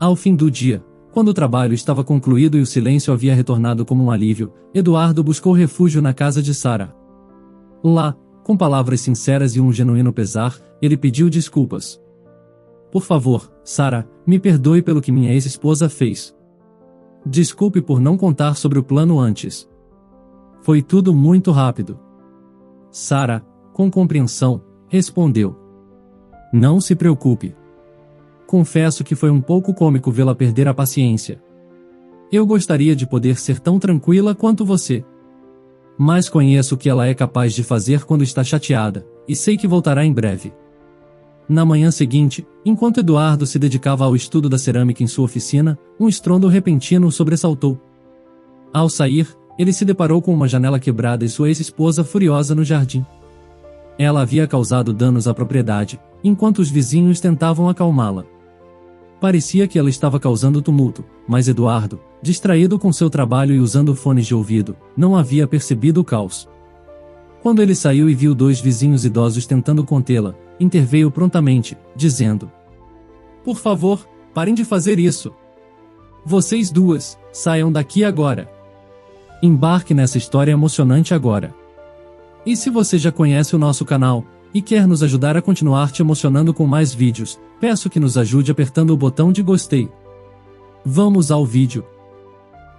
Ao fim do dia, quando o trabalho estava concluído e o silêncio havia retornado como um alívio, Eduardo buscou refúgio na casa de Sarah. Lá, com palavras sinceras e um genuíno pesar, ele pediu desculpas. Por favor, Sarah, me perdoe pelo que minha ex-esposa fez. Desculpe por não contar sobre o plano antes. Foi tudo muito rápido. Sarah, com compreensão, respondeu. Não se preocupe. Confesso que foi um pouco cômico vê-la perder a paciência. Eu gostaria de poder ser tão tranquila quanto você. Mas conheço o que ela é capaz de fazer quando está chateada, e sei que voltará em breve. Na manhã seguinte, enquanto Eduardo se dedicava ao estudo da cerâmica em sua oficina, um estrondo repentino o sobressaltou. Ao sair, ele se deparou com uma janela quebrada e sua ex-esposa furiosa no jardim. Ela havia causado danos à propriedade, enquanto os vizinhos tentavam acalmá-la. Parecia que ela estava causando tumulto, mas Eduardo, distraído com seu trabalho e usando fones de ouvido, não havia percebido o caos. Quando ele saiu e viu dois vizinhos idosos tentando contê-la, interveio prontamente, dizendo: Por favor, parem de fazer isso. Vocês duas, saiam daqui agora. Embarque nessa história emocionante agora. E se você já conhece o nosso canal, e quer nos ajudar a continuar te emocionando com mais vídeos, peço que nos ajude apertando o botão de gostei. Vamos ao vídeo.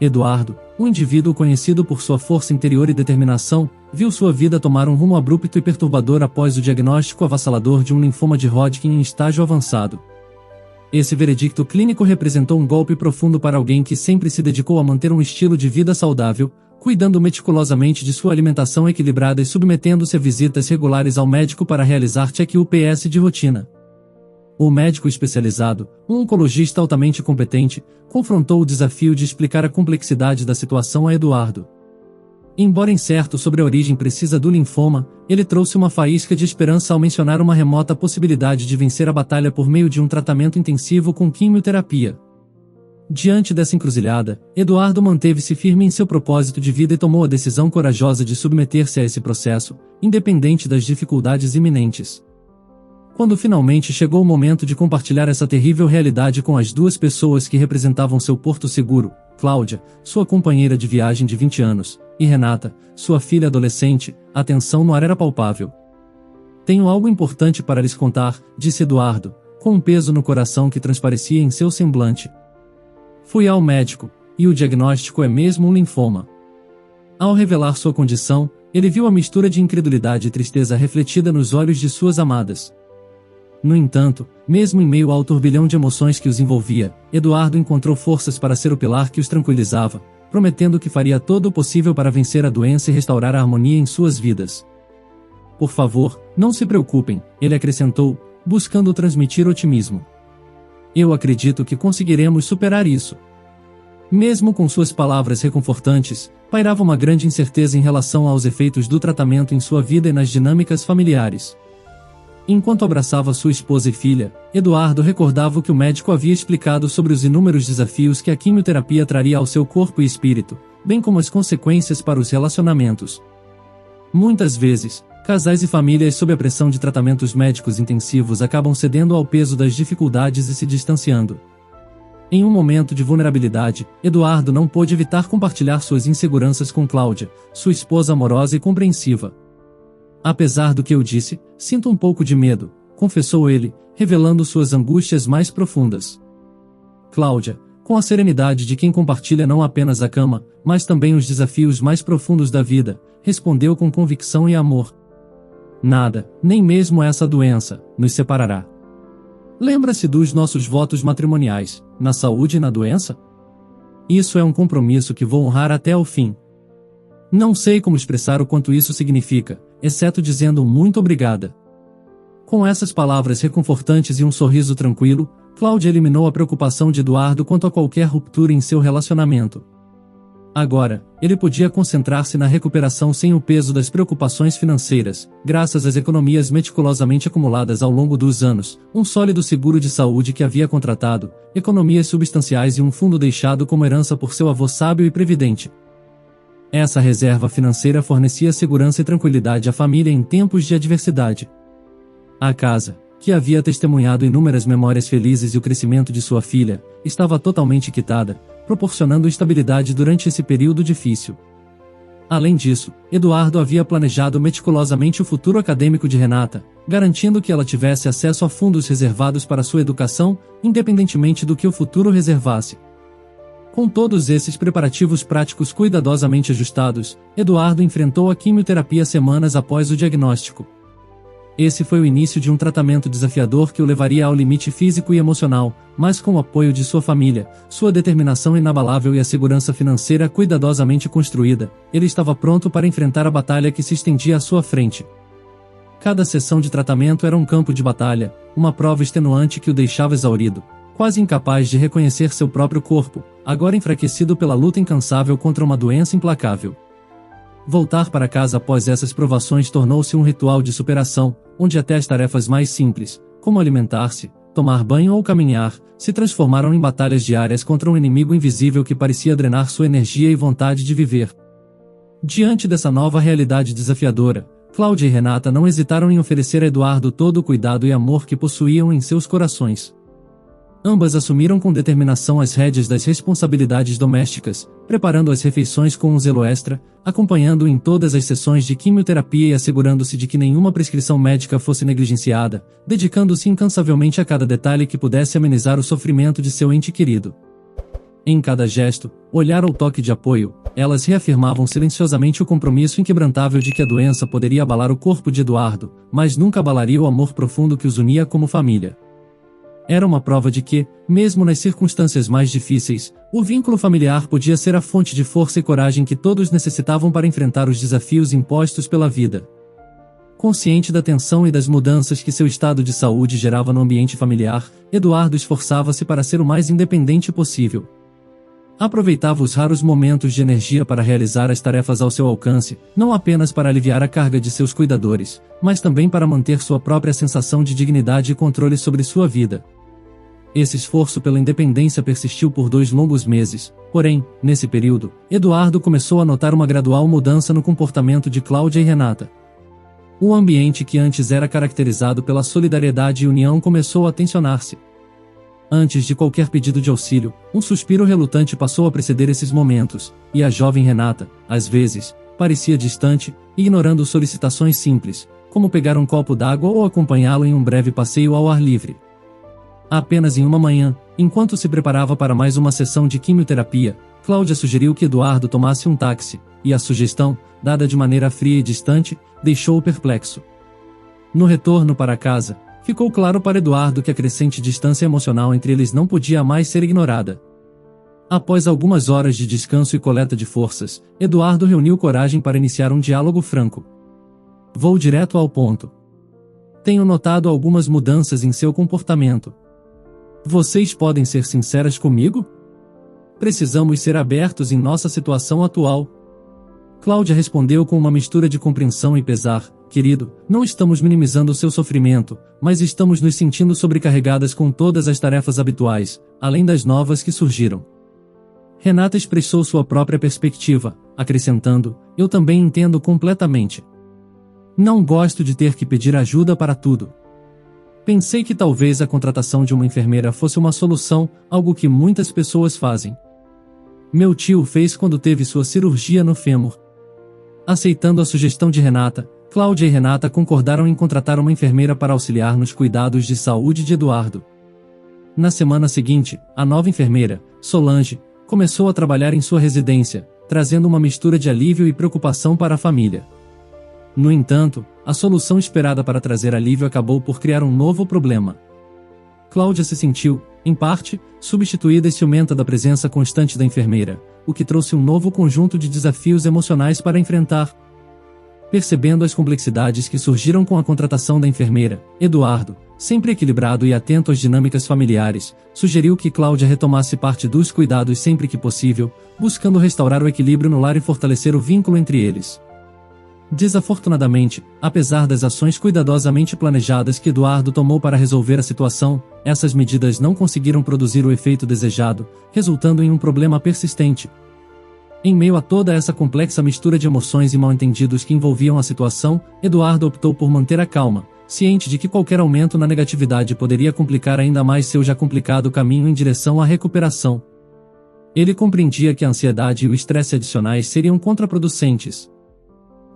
Eduardo, um indivíduo conhecido por sua força interior e determinação, viu sua vida tomar um rumo abrupto e perturbador após o diagnóstico avassalador de um linfoma de Hodgkin em estágio avançado. Esse veredicto clínico representou um golpe profundo para alguém que sempre se dedicou a manter um estilo de vida saudável, cuidando meticulosamente de sua alimentação equilibrada e submetendo-se a visitas regulares ao médico para realizar check-ups de rotina. O médico especializado, um oncologista altamente competente, confrontou o desafio de explicar a complexidade da situação a Eduardo. Embora incerto sobre a origem precisa do linfoma, ele trouxe uma faísca de esperança ao mencionar uma remota possibilidade de vencer a batalha por meio de um tratamento intensivo com quimioterapia. Diante dessa encruzilhada, Eduardo manteve-se firme em seu propósito de vida e tomou a decisão corajosa de submeter-se a esse processo, independente das dificuldades iminentes. Quando finalmente chegou o momento de compartilhar essa terrível realidade com as duas pessoas que representavam seu porto seguro, Cláudia, sua companheira de viagem de 20 anos, e Renata, sua filha adolescente, a tensão no ar era palpável. Tenho algo importante para lhes contar, disse Eduardo, com um peso no coração que transparecia em seu semblante. Fui ao médico, e o diagnóstico é mesmo um linfoma. Ao revelar sua condição, ele viu a mistura de incredulidade e tristeza refletida nos olhos de suas amadas. No entanto, mesmo em meio ao turbilhão de emoções que os envolvia, Eduardo encontrou forças para ser o pilar que os tranquilizava, prometendo que faria todo o possível para vencer a doença e restaurar a harmonia em suas vidas. Por favor, não se preocupem, ele acrescentou, buscando transmitir otimismo. Eu acredito que conseguiremos superar isso. Mesmo com suas palavras reconfortantes, pairava uma grande incerteza em relação aos efeitos do tratamento em sua vida e nas dinâmicas familiares. Enquanto abraçava sua esposa e filha, Eduardo recordava o que o médico havia explicado sobre os inúmeros desafios que a quimioterapia traria ao seu corpo e espírito, bem como as consequências para os relacionamentos. Muitas vezes, casais e famílias sob a pressão de tratamentos médicos intensivos acabam cedendo ao peso das dificuldades e se distanciando. Em um momento de vulnerabilidade, Eduardo não pôde evitar compartilhar suas inseguranças com Cláudia, sua esposa amorosa e compreensiva. Apesar do que eu disse, sinto um pouco de medo, confessou ele, revelando suas angústias mais profundas. Cláudia, com a serenidade de quem compartilha não apenas a cama, mas também os desafios mais profundos da vida, respondeu com convicção e amor. Nada, nem mesmo essa doença, nos separará. Lembra-se dos nossos votos matrimoniais, na saúde e na doença? Isso é um compromisso que vou honrar até o fim. Não sei como expressar o quanto isso significa, exceto dizendo muito obrigada. Com essas palavras reconfortantes e um sorriso tranquilo, Cláudia eliminou a preocupação de Eduardo quanto a qualquer ruptura em seu relacionamento. Agora, ele podia concentrar-se na recuperação sem o peso das preocupações financeiras, graças às economias meticulosamente acumuladas ao longo dos anos, um sólido seguro de saúde que havia contratado, economias substanciais e um fundo deixado como herança por seu avô sábio e previdente. Essa reserva financeira fornecia segurança e tranquilidade à família em tempos de adversidade. A casa, que havia testemunhado inúmeras memórias felizes e o crescimento de sua filha, estava totalmente quitada, proporcionando estabilidade durante esse período difícil. Além disso, Eduardo havia planejado meticulosamente o futuro acadêmico de Renata, garantindo que ela tivesse acesso a fundos reservados para sua educação, independentemente do que o futuro reservasse. Com todos esses preparativos práticos cuidadosamente ajustados, Eduardo enfrentou a quimioterapia semanas após o diagnóstico. Esse foi o início de um tratamento desafiador que o levaria ao limite físico e emocional, mas com o apoio de sua família, sua determinação inabalável e a segurança financeira cuidadosamente construída, ele estava pronto para enfrentar a batalha que se estendia à sua frente. Cada sessão de tratamento era um campo de batalha, uma prova extenuante que o deixava exaurido, quase incapaz de reconhecer seu próprio corpo, agora enfraquecido pela luta incansável contra uma doença implacável. Voltar para casa após essas provações tornou-se um ritual de superação, onde até as tarefas mais simples, como alimentar-se, tomar banho ou caminhar, se transformaram em batalhas diárias contra um inimigo invisível que parecia drenar sua energia e vontade de viver. Diante dessa nova realidade desafiadora, Cláudia e Renata não hesitaram em oferecer a Eduardo todo o cuidado e amor que possuíam em seus corações. Ambas assumiram com determinação as rédeas das responsabilidades domésticas, preparando as refeições com um zelo extra, acompanhando-o em todas as sessões de quimioterapia e assegurando-se de que nenhuma prescrição médica fosse negligenciada, dedicando-se incansavelmente a cada detalhe que pudesse amenizar o sofrimento de seu ente querido. Em cada gesto, olhar ou toque de apoio, elas reafirmavam silenciosamente o compromisso inquebrantável de que a doença poderia abalar o corpo de Eduardo, mas nunca abalaria o amor profundo que os unia como família. Era uma prova de que, mesmo nas circunstâncias mais difíceis, o vínculo familiar podia ser a fonte de força e coragem que todos necessitavam para enfrentar os desafios impostos pela vida. Consciente da tensão e das mudanças que seu estado de saúde gerava no ambiente familiar, Eduardo esforçava-se para ser o mais independente possível. Aproveitava os raros momentos de energia para realizar as tarefas ao seu alcance, não apenas para aliviar a carga de seus cuidadores, mas também para manter sua própria sensação de dignidade e controle sobre sua vida. Esse esforço pela independência persistiu por 2 longos meses, porém, nesse período, Eduardo começou a notar uma gradual mudança no comportamento de Cláudia e Renata. O ambiente que antes era caracterizado pela solidariedade e união começou a tensionar-se. Antes de qualquer pedido de auxílio, um suspiro relutante passou a preceder esses momentos, e a jovem Renata, às vezes, parecia distante, ignorando solicitações simples, como pegar um copo d'água ou acompanhá-lo em um breve passeio ao ar livre. Apenas em uma manhã, enquanto se preparava para mais uma sessão de quimioterapia, Cláudia sugeriu que Eduardo tomasse um táxi, e a sugestão, dada de maneira fria e distante, deixou-o perplexo. No retorno para casa, ficou claro para Eduardo que a crescente distância emocional entre eles não podia mais ser ignorada. Após algumas horas de descanso e coleta de forças, Eduardo reuniu coragem para iniciar um diálogo franco. Vou direto ao ponto. Tenho notado algumas mudanças em seu comportamento. Vocês podem ser sinceras comigo? Precisamos ser abertos em nossa situação atual. Cláudia respondeu com uma mistura de compreensão e pesar. Querido, não estamos minimizando seu sofrimento, mas estamos nos sentindo sobrecarregadas com todas as tarefas habituais, além das novas que surgiram. Renata expressou sua própria perspectiva, acrescentando, eu também entendo completamente. Não gosto de ter que pedir ajuda para tudo. Pensei que talvez a contratação de uma enfermeira fosse uma solução, algo que muitas pessoas fazem. Meu tio fez quando teve sua cirurgia no fêmur. Aceitando a sugestão de Renata, Cláudia e Renata concordaram em contratar uma enfermeira para auxiliar nos cuidados de saúde de Eduardo. Na semana seguinte, a nova enfermeira, Solange, começou a trabalhar em sua residência, trazendo uma mistura de alívio e preocupação para a família. No entanto, a solução esperada para trazer alívio acabou por criar um novo problema. Cláudia se sentiu, em parte, substituída e ciumenta da presença constante da enfermeira, o que trouxe um novo conjunto de desafios emocionais para enfrentar. Percebendo as complexidades que surgiram com a contratação da enfermeira, Eduardo, sempre equilibrado e atento às dinâmicas familiares, sugeriu que Cláudia retomasse parte dos cuidados sempre que possível, buscando restaurar o equilíbrio no lar e fortalecer o vínculo entre eles. Desafortunadamente, apesar das ações cuidadosamente planejadas que Eduardo tomou para resolver a situação, essas medidas não conseguiram produzir o efeito desejado, resultando em um problema persistente. Em meio a toda essa complexa mistura de emoções e mal-entendidos que envolviam a situação, Eduardo optou por manter a calma, ciente de que qualquer aumento na negatividade poderia complicar ainda mais seu já complicado caminho em direção à recuperação. Ele compreendia que a ansiedade e o estresse adicionais seriam contraproducentes.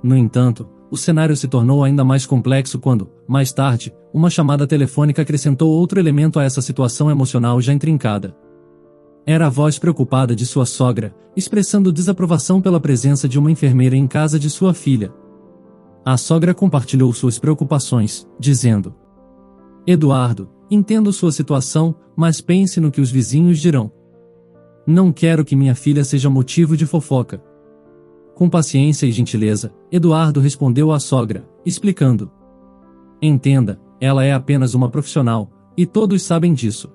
No entanto, o cenário se tornou ainda mais complexo quando, mais tarde, uma chamada telefônica acrescentou outro elemento a essa situação emocional já intrincada. Era a voz preocupada de sua sogra, expressando desaprovação pela presença de uma enfermeira em casa de sua filha. A sogra compartilhou suas preocupações, dizendo: Eduardo, entendo sua situação, mas pense no que os vizinhos dirão. Não quero que minha filha seja motivo de fofoca. Com paciência e gentileza, Eduardo respondeu à sogra, explicando: Entenda, ela é apenas uma profissional, e todos sabem disso.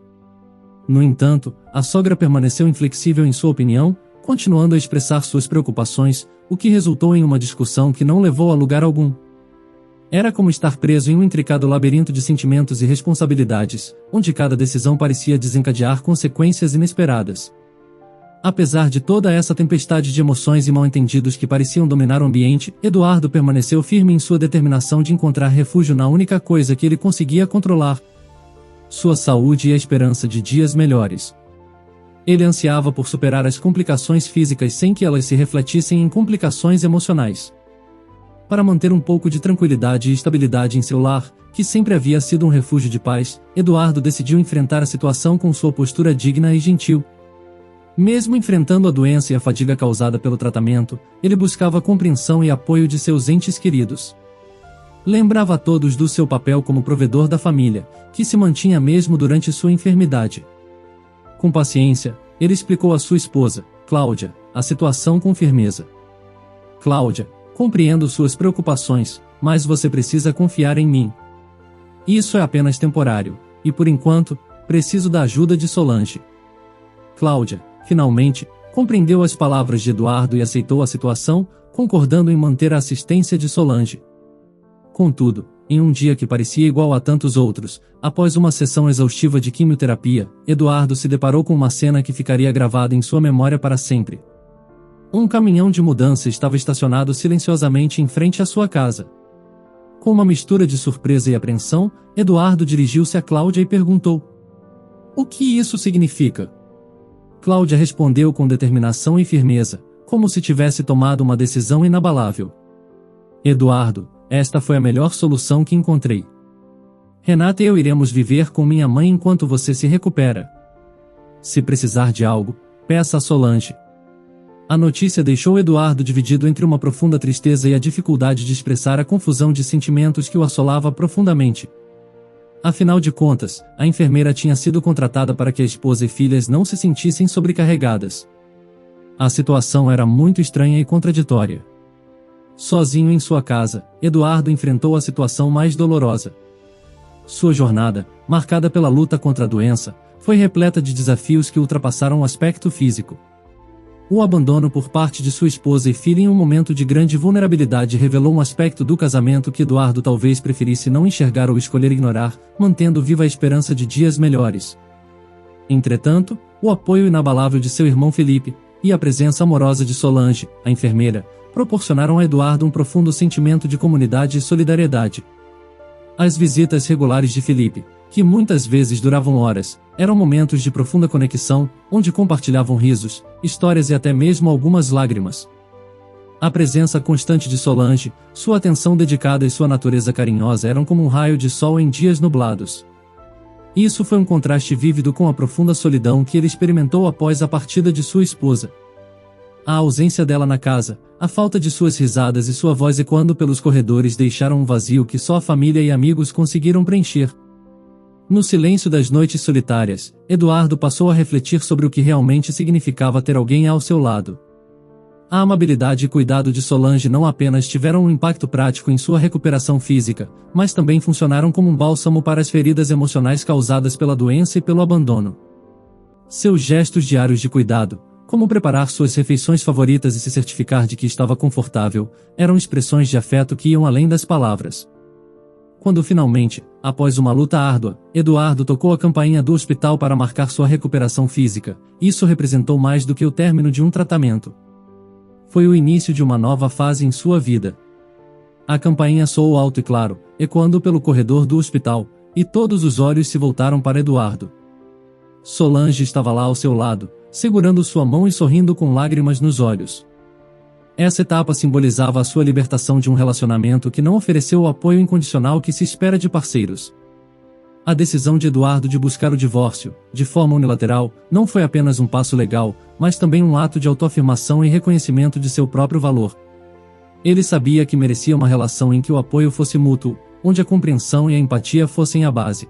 No entanto, a sogra permaneceu inflexível em sua opinião, continuando a expressar suas preocupações, o que resultou em uma discussão que não levou a lugar algum. Era como estar preso em um intricado labirinto de sentimentos e responsabilidades, onde cada decisão parecia desencadear consequências inesperadas. Apesar de toda essa tempestade de emoções e mal-entendidos que pareciam dominar o ambiente, Eduardo permaneceu firme em sua determinação de encontrar refúgio na única coisa que ele conseguia controlar: sua saúde e a esperança de dias melhores. Ele ansiava por superar as complicações físicas sem que elas se refletissem em complicações emocionais. Para manter um pouco de tranquilidade e estabilidade em seu lar, que sempre havia sido um refúgio de paz, Eduardo decidiu enfrentar a situação com sua postura digna e gentil. Mesmo enfrentando a doença e a fadiga causada pelo tratamento, ele buscava a compreensão e apoio de seus entes queridos. Lembrava a todos do seu papel como provedor da família, que se mantinha mesmo durante sua enfermidade. Com paciência, ele explicou à sua esposa, Cláudia, a situação com firmeza. Cláudia, compreendo suas preocupações, mas você precisa confiar em mim. Isso é apenas temporário, e por enquanto, preciso da ajuda de Solange. Cláudia, finalmente, compreendeu as palavras de Eduardo e aceitou a situação, concordando em manter a assistência de Solange. Contudo, em um dia que parecia igual a tantos outros, após uma sessão exaustiva de quimioterapia, Eduardo se deparou com uma cena que ficaria gravada em sua memória para sempre. Um caminhão de mudança estava estacionado silenciosamente em frente à sua casa. Com uma mistura de surpresa e apreensão, Eduardo dirigiu-se a Cláudia e perguntou: O que isso significa? Cláudia respondeu com determinação e firmeza, como se tivesse tomado uma decisão inabalável: Eduardo, esta foi a melhor solução que encontrei. Renata e eu iremos viver com minha mãe enquanto você se recupera. Se precisar de algo, peça a Solange. A notícia deixou Eduardo dividido entre uma profunda tristeza e a dificuldade de expressar a confusão de sentimentos que o assolava profundamente. Afinal de contas, a enfermeira tinha sido contratada para que a esposa e filhas não se sentissem sobrecarregadas. A situação era muito estranha e contraditória. Sozinho em sua casa, Eduardo enfrentou a situação mais dolorosa. Sua jornada, marcada pela luta contra a doença, foi repleta de desafios que ultrapassaram o aspecto físico. O abandono por parte de sua esposa e filha em um momento de grande vulnerabilidade revelou um aspecto do casamento que Eduardo talvez preferisse não enxergar ou escolher ignorar, mantendo viva a esperança de dias melhores. Entretanto, o apoio inabalável de seu irmão Felipe, e a presença amorosa de Solange, a enfermeira, proporcionaram a Eduardo um profundo sentimento de comunidade e solidariedade. As visitas regulares de Felipe, que muitas vezes duravam horas, eram momentos de profunda conexão, onde compartilhavam risos, histórias e até mesmo algumas lágrimas. A presença constante de Solange, sua atenção dedicada e sua natureza carinhosa eram como um raio de sol em dias nublados. Isso foi um contraste vívido com a profunda solidão que ele experimentou após a partida de sua esposa. A ausência dela na casa, a falta de suas risadas e sua voz ecoando pelos corredores deixaram um vazio que só a família e amigos conseguiram preencher. No silêncio das noites solitárias, Eduardo passou a refletir sobre o que realmente significava ter alguém ao seu lado. A amabilidade e cuidado de Solange não apenas tiveram um impacto prático em sua recuperação física, mas também funcionaram como um bálsamo para as feridas emocionais causadas pela doença e pelo abandono. Seus gestos diários de cuidado, como preparar suas refeições favoritas e se certificar de que estava confortável, eram expressões de afeto que iam além das palavras. Quando finalmente, após uma luta árdua, Eduardo tocou a campainha do hospital para marcar sua recuperação física, isso representou mais do que o término de um tratamento. Foi o início de uma nova fase em sua vida. A campainha soou alto e claro, ecoando pelo corredor do hospital, e todos os olhos se voltaram para Eduardo. Solange estava lá ao seu lado, segurando sua mão e sorrindo com lágrimas nos olhos. Essa etapa simbolizava a sua libertação de um relacionamento que não ofereceu o apoio incondicional que se espera de parceiros. A decisão de Eduardo de buscar o divórcio, de forma unilateral, não foi apenas um passo legal, mas também um ato de autoafirmação e reconhecimento de seu próprio valor. Ele sabia que merecia uma relação em que o apoio fosse mútuo, onde a compreensão e a empatia fossem a base.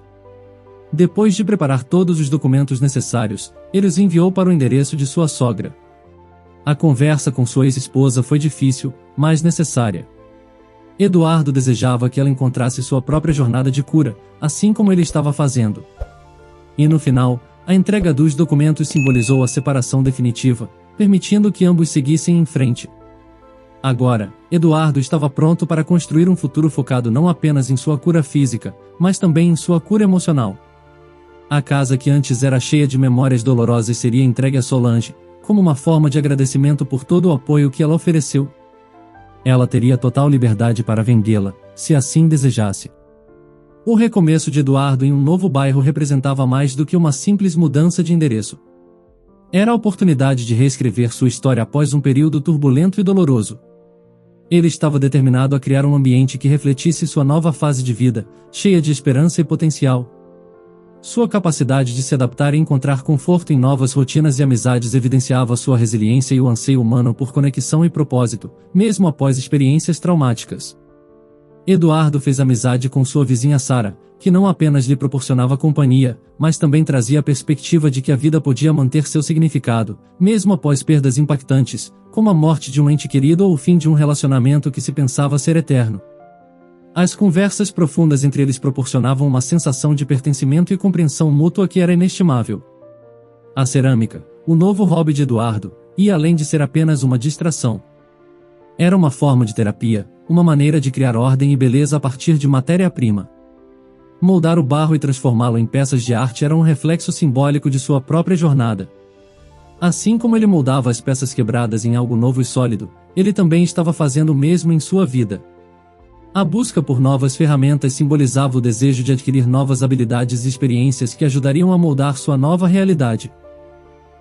Depois de preparar todos os documentos necessários, ele os enviou para o endereço de sua sogra. A conversa com sua ex-esposa foi difícil, mas necessária. Eduardo desejava que ela encontrasse sua própria jornada de cura, assim como ele estava fazendo. E no final, a entrega dos documentos simbolizou a separação definitiva, permitindo que ambos seguissem em frente. Agora, Eduardo estava pronto para construir um futuro focado não apenas em sua cura física, mas também em sua cura emocional. A casa que antes era cheia de memórias dolorosas seria entregue a Solange, como uma forma de agradecimento por todo o apoio que ela ofereceu. Ela teria total liberdade para vendê-la, se assim desejasse. O recomeço de Eduardo em um novo bairro representava mais do que uma simples mudança de endereço. Era a oportunidade de reescrever sua história após um período turbulento e doloroso. Ele estava determinado a criar um ambiente que refletisse sua nova fase de vida, cheia de esperança e potencial. Sua capacidade de se adaptar e encontrar conforto em novas rotinas e amizades evidenciava sua resiliência e o anseio humano por conexão e propósito, mesmo após experiências traumáticas. Eduardo fez amizade com sua vizinha Sara, que não apenas lhe proporcionava companhia, mas também trazia a perspectiva de que a vida podia manter seu significado, mesmo após perdas impactantes, como a morte de um ente querido ou o fim de um relacionamento que se pensava ser eterno. As conversas profundas entre eles proporcionavam uma sensação de pertencimento e compreensão mútua que era inestimável. A cerâmica, o novo hobby de Eduardo, ia além de ser apenas uma distração. Era uma forma de terapia, uma maneira de criar ordem e beleza a partir de matéria-prima. Moldar o barro e transformá-lo em peças de arte era um reflexo simbólico de sua própria jornada. Assim como ele moldava as peças quebradas em algo novo e sólido, ele também estava fazendo o mesmo em sua vida. A busca por novas ferramentas simbolizava o desejo de adquirir novas habilidades e experiências que ajudariam a moldar sua nova realidade.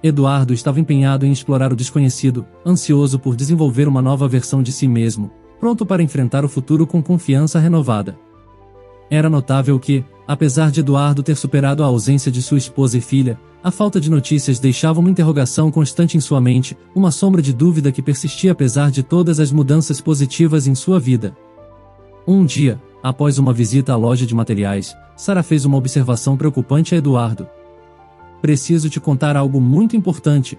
Eduardo estava empenhado em explorar o desconhecido, ansioso por desenvolver uma nova versão de si mesmo, pronto para enfrentar o futuro com confiança renovada. Era notável que, apesar de Eduardo ter superado a ausência de sua esposa e filha, a falta de notícias deixava uma interrogação constante em sua mente, uma sombra de dúvida que persistia apesar de todas as mudanças positivas em sua vida. Um dia, após uma visita à loja de materiais, Sara fez uma observação preocupante a Eduardo. "Preciso te contar algo muito importante.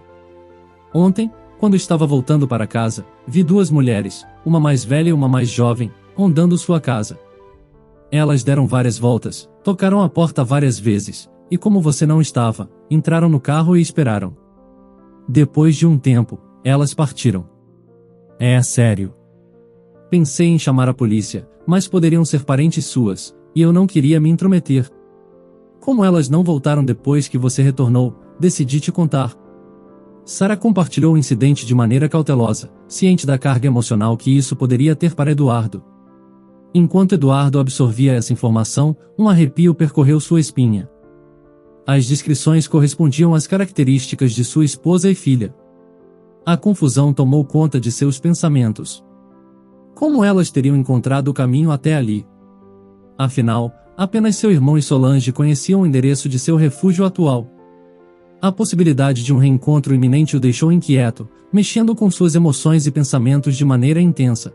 Ontem, quando estava voltando para casa, vi duas mulheres, uma mais velha e uma mais jovem, rondando sua casa. Elas deram várias voltas, tocaram a porta várias vezes, e como você não estava, entraram no carro e esperaram. Depois de um tempo, elas partiram." "É sério." "Pensei em chamar a polícia, mas poderiam ser parentes suas, e eu não queria me intrometer. Como elas não voltaram depois que você retornou, decidi te contar." Sara compartilhou o incidente de maneira cautelosa, ciente da carga emocional que isso poderia ter para Eduardo. Enquanto Eduardo absorvia essa informação, um arrepio percorreu sua espinha. As descrições correspondiam às características de sua esposa e filha. A confusão tomou conta de seus pensamentos. Como elas teriam encontrado o caminho até ali? Afinal, apenas seu irmão e Solange conheciam o endereço de seu refúgio atual. A possibilidade de um reencontro iminente o deixou inquieto, mexendo com suas emoções e pensamentos de maneira intensa.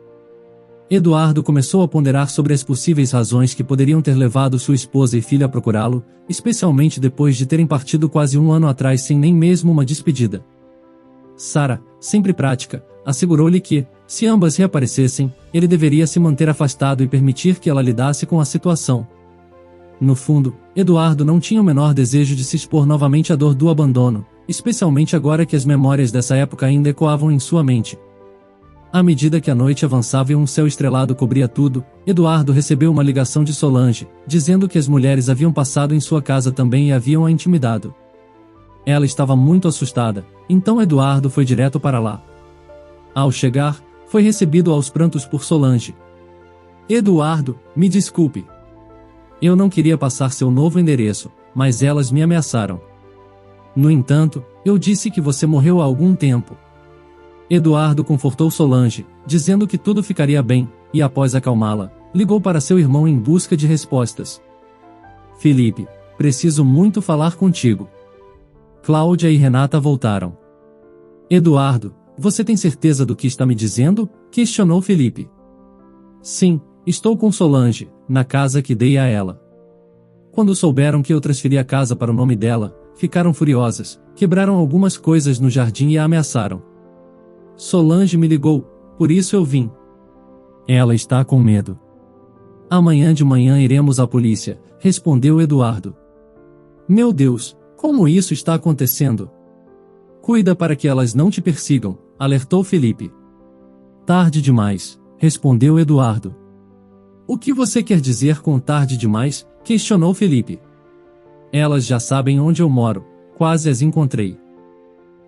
Eduardo começou a ponderar sobre as possíveis razões que poderiam ter levado sua esposa e filha a procurá-lo, especialmente depois de terem partido quase um ano atrás sem nem mesmo uma despedida. Sara, sempre prática, assegurou-lhe que, se ambas reaparecessem, ele deveria se manter afastado e permitir que ela lidasse com a situação. No fundo, Eduardo não tinha o menor desejo de se expor novamente à dor do abandono, especialmente agora que as memórias dessa época ainda ecoavam em sua mente. À medida que a noite avançava e um céu estrelado cobria tudo, Eduardo recebeu uma ligação de Solange, dizendo que as mulheres haviam passado em sua casa também e haviam a intimidado. Ela estava muito assustada, então Eduardo foi direto para lá. Ao chegar, foi recebido aos prantos por Solange. Eduardo, me desculpe. Eu não queria passar seu novo endereço, mas elas me ameaçaram. No entanto, eu disse que você morreu há algum tempo. Eduardo confortou Solange, dizendo que tudo ficaria bem, e após acalmá-la, ligou para seu irmão em busca de respostas. Felipe, preciso muito falar contigo. Cláudia e Renata voltaram. Eduardo, você tem certeza do que está me dizendo? Questionou Felipe. Sim, estou com Solange, na casa que dei a ela. Quando souberam que eu transferi a casa para o nome dela, ficaram furiosas, quebraram algumas coisas no jardim e a ameaçaram. Solange me ligou, por isso eu vim. Ela está com medo. Amanhã de manhã iremos à polícia, respondeu Eduardo. Meu Deus, como isso está acontecendo? Cuida para que elas não te persigam, alertou Felipe. Tarde demais, respondeu Eduardo. O que você quer dizer com tarde demais? Questionou Felipe. Elas já sabem onde eu moro, quase as encontrei.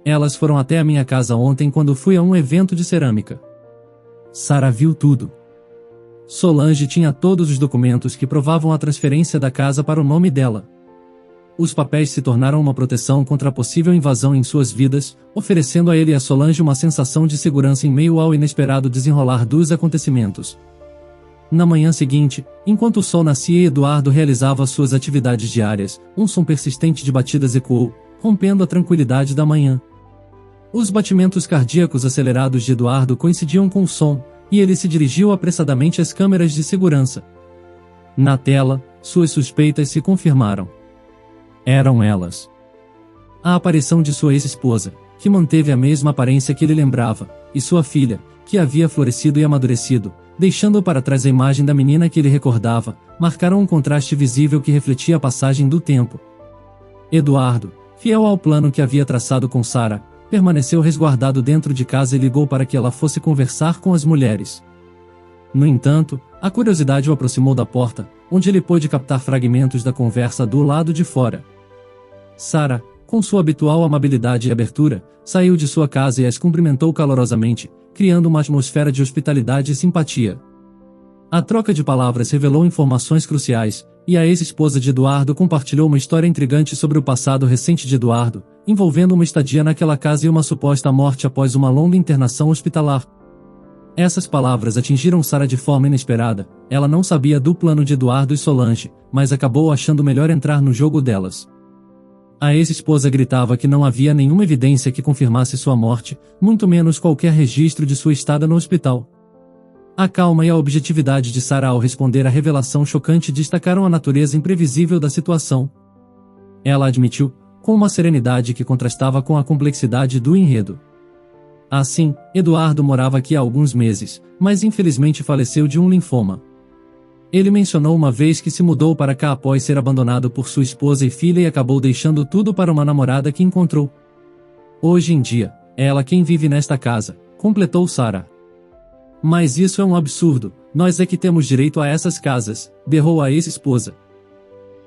Elas foram até a minha casa ontem quando fui a um evento de cerâmica. Sara viu tudo. Solange tinha todos os documentos que provavam a transferência da casa para o nome dela. Os papéis se tornaram uma proteção contra a possível invasão em suas vidas, oferecendo a ele e a Solange uma sensação de segurança em meio ao inesperado desenrolar dos acontecimentos. Na manhã seguinte, enquanto o sol nascia e Eduardo realizava suas atividades diárias, um som persistente de batidas ecoou, rompendo a tranquilidade da manhã. Os batimentos cardíacos acelerados de Eduardo coincidiam com o som, e ele se dirigiu apressadamente às câmeras de segurança. Na tela, suas suspeitas se confirmaram. Eram elas. A aparição de sua ex-esposa, que manteve a mesma aparência que ele lembrava, e sua filha, que havia florescido e amadurecido, deixando para trás a imagem da menina que ele recordava, marcaram um contraste visível que refletia a passagem do tempo. Eduardo, fiel ao plano que havia traçado com Sara, permaneceu resguardado dentro de casa e ligou para que ela fosse conversar com as mulheres. No entanto, a curiosidade o aproximou da porta, onde ele pôde captar fragmentos da conversa do lado de fora. Sara, com sua habitual amabilidade e abertura, saiu de sua casa e as cumprimentou calorosamente, criando uma atmosfera de hospitalidade e simpatia. A troca de palavras revelou informações cruciais, e a ex-esposa de Eduardo compartilhou uma história intrigante sobre o passado recente de Eduardo, envolvendo uma estadia naquela casa e uma suposta morte após uma longa internação hospitalar. Essas palavras atingiram Sara de forma inesperada. Ela não sabia do plano de Eduardo e Solange, mas acabou achando melhor entrar no jogo delas. A ex-esposa gritava que não havia nenhuma evidência que confirmasse sua morte, muito menos qualquer registro de sua estada no hospital. A calma e a objetividade de Sara ao responder à revelação chocante destacaram a natureza imprevisível da situação. Ela admitiu, com uma serenidade que contrastava com a complexidade do enredo. Assim, Eduardo morava aqui há alguns meses, mas infelizmente faleceu de um linfoma. Ele mencionou uma vez que se mudou para cá após ser abandonado por sua esposa e filha e acabou deixando tudo para uma namorada que encontrou. Hoje em dia, é ela quem vive nesta casa, completou Sara. Mas isso é um absurdo, nós é que temos direito a essas casas, berrou a ex-esposa.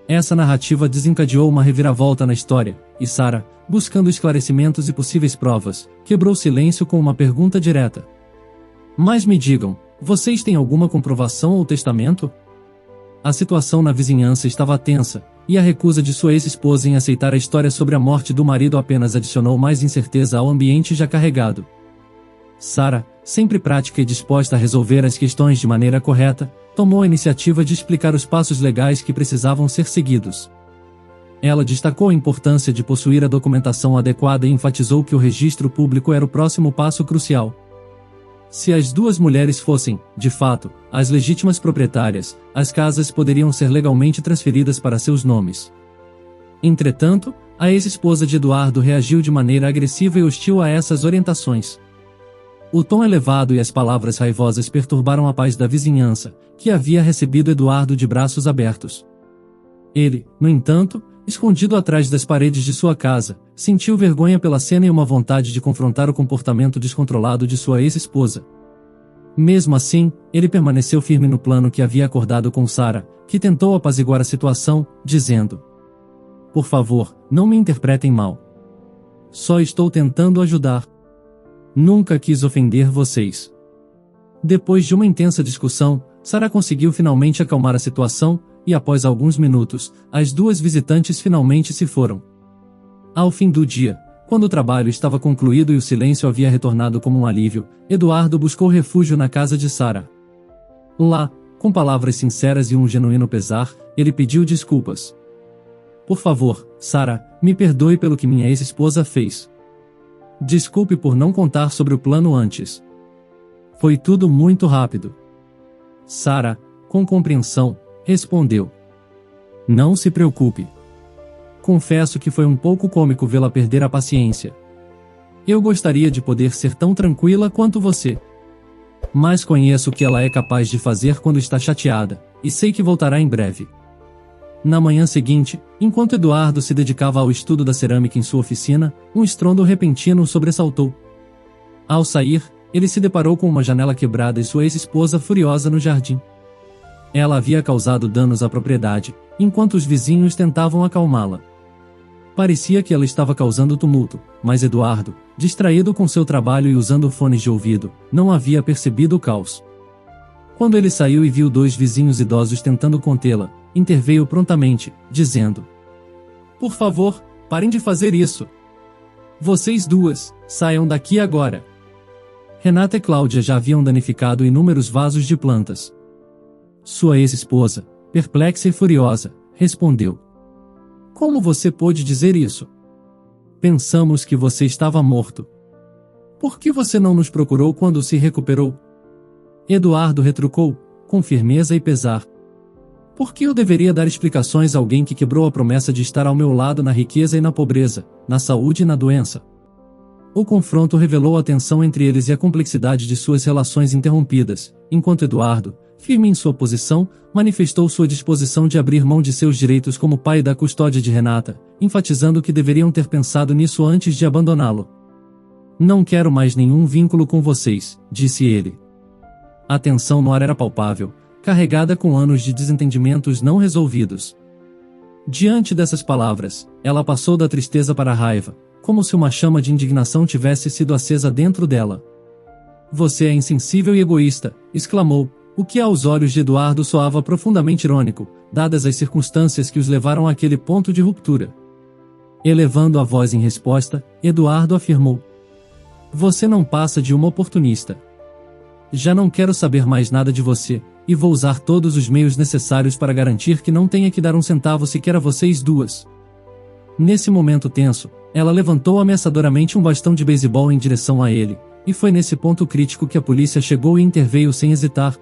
Essa narrativa desencadeou uma reviravolta na história, e Sara, buscando esclarecimentos e possíveis provas, quebrou o silêncio com uma pergunta direta. Mas me digam, vocês têm alguma comprovação ou testamento? A situação na vizinhança estava tensa, e a recusa de sua ex-esposa em aceitar a história sobre a morte do marido apenas adicionou mais incerteza ao ambiente já carregado. Sara, sempre prática e disposta a resolver as questões de maneira correta, tomou a iniciativa de explicar os passos legais que precisavam ser seguidos. Ela destacou a importância de possuir a documentação adequada e enfatizou que o registro público era o próximo passo crucial. Se as duas mulheres fossem, de fato, as legítimas proprietárias, as casas poderiam ser legalmente transferidas para seus nomes. Entretanto, a ex-esposa de Eduardo reagiu de maneira agressiva e hostil a essas orientações. O tom elevado e as palavras raivosas perturbaram a paz da vizinhança, que havia recebido Eduardo de braços abertos. Ele, no entanto, escondido atrás das paredes de sua casa, sentiu vergonha pela cena e uma vontade de confrontar o comportamento descontrolado de sua ex-esposa. Mesmo assim, ele permaneceu firme no plano que havia acordado com Sara, que tentou apaziguar a situação, dizendo: "Por favor, não me interpretem mal. Só estou tentando ajudar. Nunca quis ofender vocês." Depois de uma intensa discussão, Sara conseguiu finalmente acalmar a situação, e após alguns minutos, as duas visitantes finalmente se foram. Ao fim do dia, quando o trabalho estava concluído e o silêncio havia retornado como um alívio, Eduardo buscou refúgio na casa de Sara. Lá, com palavras sinceras e um genuíno pesar, ele pediu desculpas. Por favor, Sara, me perdoe pelo que minha ex-esposa fez. Desculpe por não contar sobre o plano antes. Foi tudo muito rápido. Sara, com compreensão, respondeu. Não se preocupe. Confesso que foi um pouco cômico vê-la perder a paciência. Eu gostaria de poder ser tão tranquila quanto você. Mas conheço o que ela é capaz de fazer quando está chateada, e sei que voltará em breve. Na manhã seguinte, enquanto Eduardo se dedicava ao estudo da cerâmica em sua oficina, um estrondo repentino o sobressaltou. Ao sair, ele se deparou com uma janela quebrada e sua ex-esposa furiosa no jardim. Ela havia causado danos à propriedade, enquanto os vizinhos tentavam acalmá-la. Parecia que ela estava causando tumulto, mas Eduardo, distraído com seu trabalho e usando fones de ouvido, não havia percebido o caos. Quando ele saiu e viu dois vizinhos idosos tentando contê-la, interveio prontamente, dizendo: Por favor, parem de fazer isso. Vocês duas, saiam daqui agora. Renata e Cláudia já haviam danificado inúmeros vasos de plantas. Sua ex-esposa, perplexa e furiosa, respondeu: Como você pôde dizer isso? Pensamos que você estava morto. Por que você não nos procurou quando se recuperou? Eduardo retrucou, com firmeza e pesar. Por que eu deveria dar explicações a alguém que quebrou a promessa de estar ao meu lado na riqueza e na pobreza, na saúde e na doença? O confronto revelou a tensão entre eles e a complexidade de suas relações interrompidas, enquanto Eduardo, firme em sua posição, manifestou sua disposição de abrir mão de seus direitos como pai da custódia de Renata, enfatizando que deveriam ter pensado nisso antes de abandoná-lo. Não quero mais nenhum vínculo com vocês, disse ele. A tensão no ar era palpável, carregada com anos de desentendimentos não resolvidos. Diante dessas palavras, ela passou da tristeza para a raiva, como se uma chama de indignação tivesse sido acesa dentro dela. Você é insensível e egoísta, exclamou, o que aos olhos de Eduardo soava profundamente irônico, dadas as circunstâncias que os levaram àquele ponto de ruptura. Elevando a voz em resposta, Eduardo afirmou: Você não passa de uma oportunista. Já não quero saber mais nada de você, e vou usar todos os meios necessários para garantir que não tenha que dar um centavo sequer a vocês duas. Nesse momento tenso, ela levantou ameaçadoramente um bastão de beisebol em direção a ele, e foi nesse ponto crítico que a polícia chegou e interveio sem hesitar.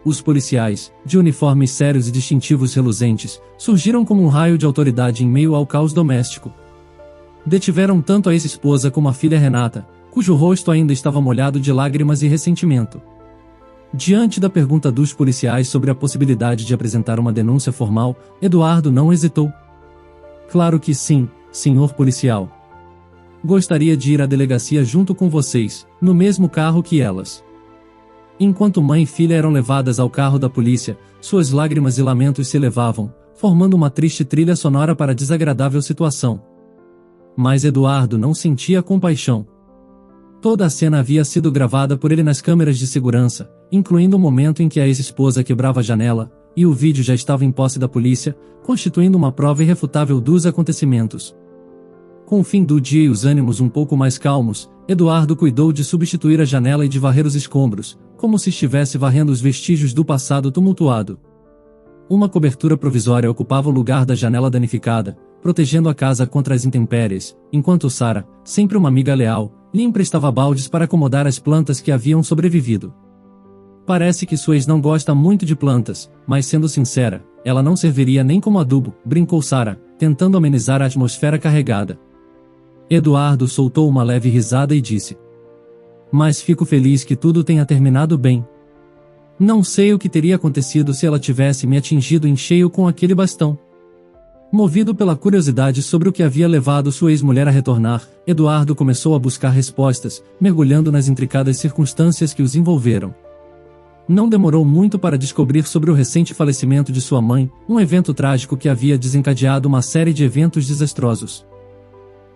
Os policiais, de uniformes sérios e distintivos reluzentes, surgiram como um raio de autoridade em meio ao caos doméstico. Detiveram tanto a ex-esposa como a filha Renata, cujo rosto ainda estava molhado de lágrimas e ressentimento. Diante da pergunta dos policiais sobre a possibilidade de apresentar uma denúncia formal, Eduardo não hesitou. Claro que sim, senhor policial. Gostaria de ir à delegacia junto com vocês, no mesmo carro que elas. Enquanto mãe e filha eram levadas ao carro da polícia, suas lágrimas e lamentos se elevavam, formando uma triste trilha sonora para a desagradável situação. Mas Eduardo não sentia compaixão. Toda a cena havia sido gravada por ele nas câmeras de segurança, incluindo o momento em que a ex-esposa quebrava a janela, e o vídeo já estava em posse da polícia, constituindo uma prova irrefutável dos acontecimentos. Com o fim do dia e os ânimos um pouco mais calmos, Eduardo cuidou de substituir a janela e de varrer os escombros, como se estivesse varrendo os vestígios do passado tumultuado. Uma cobertura provisória ocupava o lugar da janela danificada, protegendo a casa contra as intempéries, enquanto Sara, sempre uma amiga leal, lhe emprestava baldes para acomodar as plantas que haviam sobrevivido. Parece que sua ex não gosta muito de plantas, mas sendo sincera, ela não serviria nem como adubo, brincou Sara, tentando amenizar a atmosfera carregada. Eduardo soltou uma leve risada e disse: Mas fico feliz que tudo tenha terminado bem. Não sei o que teria acontecido se ela tivesse me atingido em cheio com aquele bastão. Movido pela curiosidade sobre o que havia levado sua ex-mulher a retornar, Eduardo começou a buscar respostas, mergulhando nas intricadas circunstâncias que os envolveram. Não demorou muito para descobrir sobre o recente falecimento de sua mãe, um evento trágico que havia desencadeado uma série de eventos desastrosos.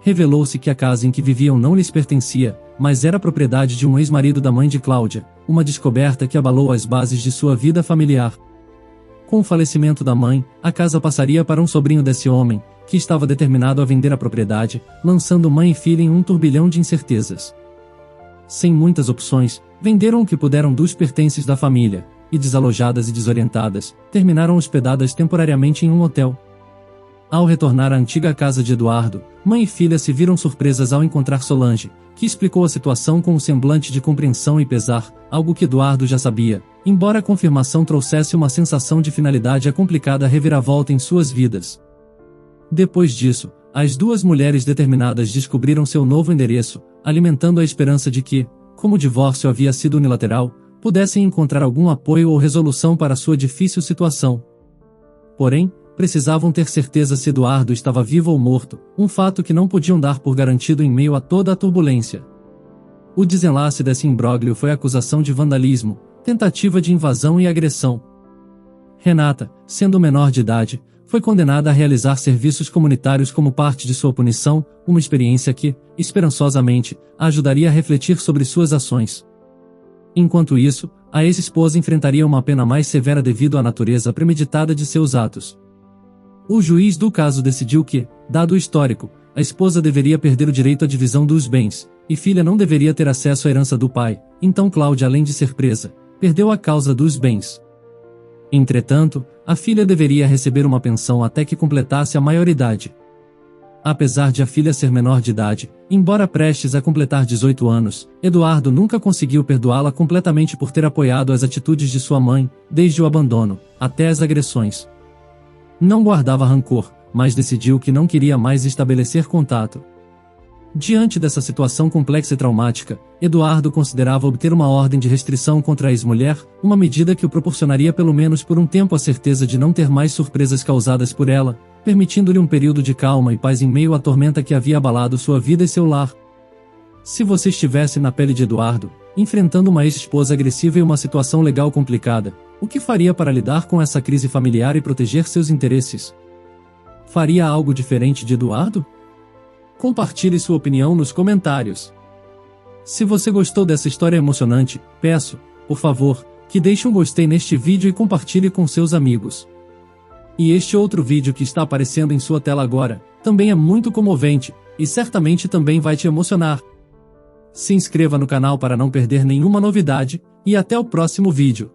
Revelou-se que a casa em que viviam não lhes pertencia, mas era propriedade de um ex-marido da mãe de Cláudia, uma descoberta que abalou as bases de sua vida familiar. Com o falecimento da mãe, a casa passaria para um sobrinho desse homem, que estava determinado a vender a propriedade, lançando mãe e filha em um turbilhão de incertezas. Sem muitas opções, venderam o que puderam dos pertences da família, e desalojadas e desorientadas, terminaram hospedadas temporariamente em um hotel. Ao retornar à antiga casa de Eduardo, mãe e filha se viram surpresas ao encontrar Solange, que explicou a situação com um semblante de compreensão e pesar, algo que Eduardo já sabia, embora a confirmação trouxesse uma sensação de finalidade à complicada reviravolta em suas vidas. Depois disso, as duas mulheres determinadas descobriram seu novo endereço, alimentando a esperança de que, como o divórcio havia sido unilateral, pudessem encontrar algum apoio ou resolução para sua difícil situação. Porém, precisavam ter certeza se Eduardo estava vivo ou morto, um fato que não podiam dar por garantido em meio a toda a turbulência. O desenlace desse imbróglio foi a acusação de vandalismo, tentativa de invasão e agressão. Renata, sendo menor de idade, foi condenada a realizar serviços comunitários como parte de sua punição, uma experiência que, esperançosamente, a ajudaria a refletir sobre suas ações. Enquanto isso, a ex-esposa enfrentaria uma pena mais severa devido à natureza premeditada de seus atos. O juiz do caso decidiu que, dado o histórico, a esposa deveria perder o direito à divisão dos bens, e filha não deveria ter acesso à herança do pai, então Cláudia, além de ser presa, perdeu a causa dos bens. Entretanto, a filha deveria receber uma pensão até que completasse a maioridade. Apesar de a filha ser menor de idade, embora prestes a completar 18 anos, Eduardo nunca conseguiu perdoá-la completamente por ter apoiado as atitudes de sua mãe, desde o abandono, até as agressões. Não guardava rancor, mas decidiu que não queria mais estabelecer contato. Diante dessa situação complexa e traumática, Eduardo considerava obter uma ordem de restrição contra a ex-mulher, uma medida que o proporcionaria pelo menos por um tempo a certeza de não ter mais surpresas causadas por ela, permitindo-lhe um período de calma e paz em meio à tormenta que havia abalado sua vida e seu lar. Se você estivesse na pele de Eduardo, enfrentando uma ex-esposa agressiva e uma situação legal complicada, o que faria para lidar com essa crise familiar e proteger seus interesses? Faria algo diferente de Eduardo? Compartilhe sua opinião nos comentários. Se você gostou dessa história emocionante, peço, por favor, que deixe um gostei neste vídeo e compartilhe com seus amigos. E este outro vídeo que está aparecendo em sua tela agora, também é muito comovente, e certamente também vai te emocionar. Se inscreva no canal para não perder nenhuma novidade, e até o próximo vídeo.